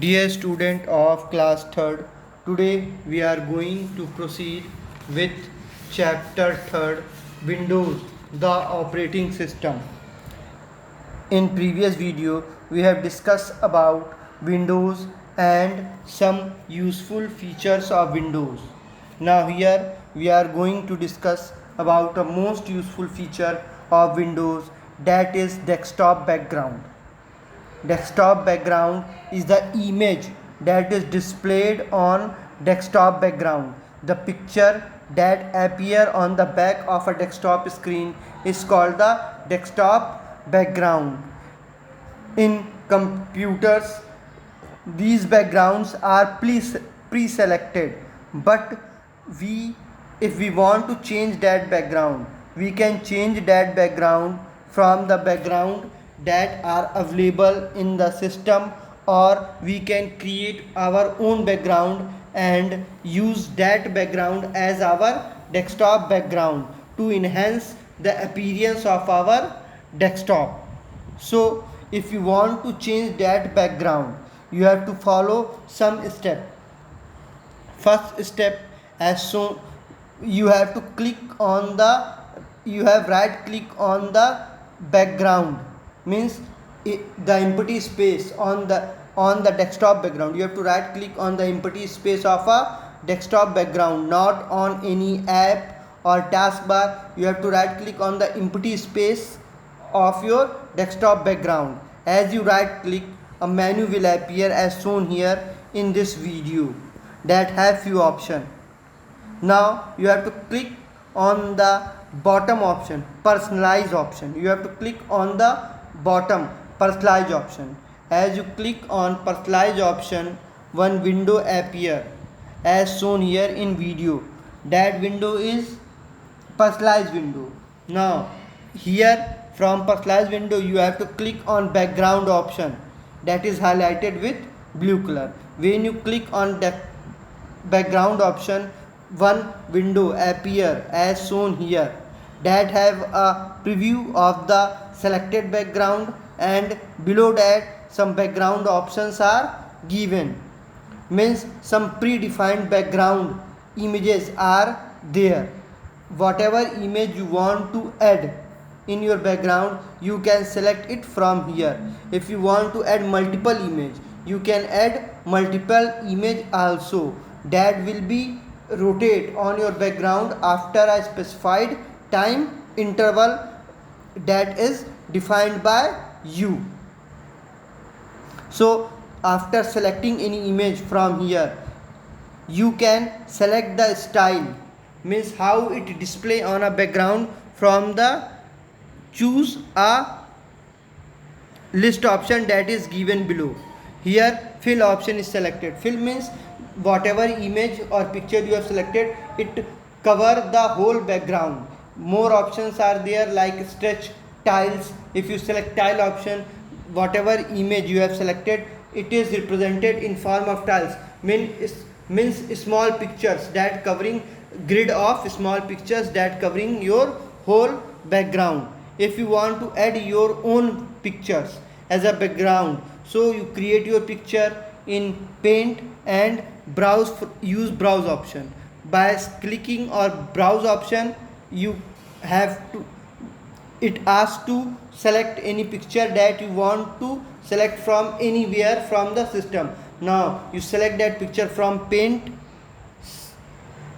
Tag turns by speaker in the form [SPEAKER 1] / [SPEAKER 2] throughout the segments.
[SPEAKER 1] Dear student of class 3rd, today we are going to proceed with chapter 3rd, Windows, the operating system. In previous video, we have discussed about Windows and some useful features of Windows. Now here we are going to discuss about a most useful feature of Windows, that is desktop background. Desktop background is the image that is displayed on desktop background. The picture that appear on the back of a desktop screen is called the desktop background. In computers, these backgrounds are pre-selected, but if we want to change that background, we can change that background from the background that are available in the system, or we can create our own background and use that background as our desktop background to enhance the appearance of our desktop. So if you want to change that background, you have to follow some step. First step, as shown, you have to right click on the background, means the empty space on the desktop background. You have to right click on the empty space of a desktop background, not on any app or taskbar. You have to right click on the empty space of your desktop background. As you right click, a menu will appear as shown here in this video that have few options. Now you have to click on the bottom option, personalize option. You have to click on the bottom personalize option. As you click on personalize option, one window appear as shown here in video. That window is personalize window. Now here from personalize window, you have to click on background option, that is highlighted with blue color. When you click on that background option, one window appear as shown here that have a preview of the selected background, and below that some background options are given, means some predefined background images are there. Whatever image you want to add in your background, you can select it from here. If you want to add multiple image, you can add multiple image also. That will be rotate on your background after a specified time interval that is defined by you. So after selecting any image from here, you can select the style, means how it display on a background from the choose a list option that is given below. Here fill option is selected. Fill means whatever image or picture you have selected, it cover the whole background. More options are there like stretch tiles. If you select tile option, whatever image you have selected, it is represented in form of tiles. Means small pictures that covering grid of small pictures that covering your whole background. If you want to add your own pictures as a background, so you create your picture in Paint and use browse option. By clicking or browse option, you have to, it asks to select any picture that you want to select from anywhere from the system. Now you select that picture from Paint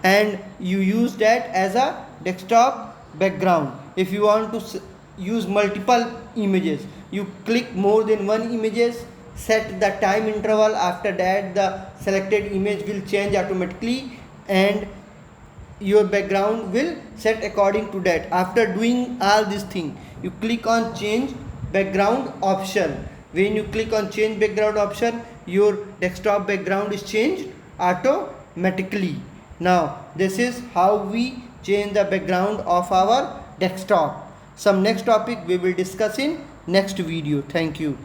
[SPEAKER 1] and you use that as a desktop background. If you want to use multiple images, you click more than one images, set the time interval. After that the selected image will change automatically and your background will set according to that. After doing all this thing, you click on change background option. When you click on change background option, your desktop background is changed automatically. Now this is how we change the background of our desktop. Some next topic we will discuss in next video. Thank you.